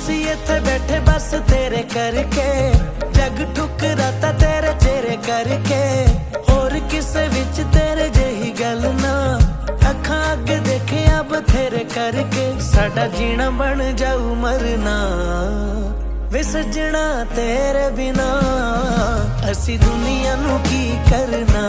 ਅਸੀਂ ਇੱਥੇ ਬੈਠੇ बस तेरे करके, जग ठुकराता तेरे चेहरे करके। होर किसे विच तेरे जेही गल ना, अखां अगे देखे अब तेरे करके। साडा जीना बन जाऊ मरना वे सजना तेरे बिना, असी दुनिया नू की करना।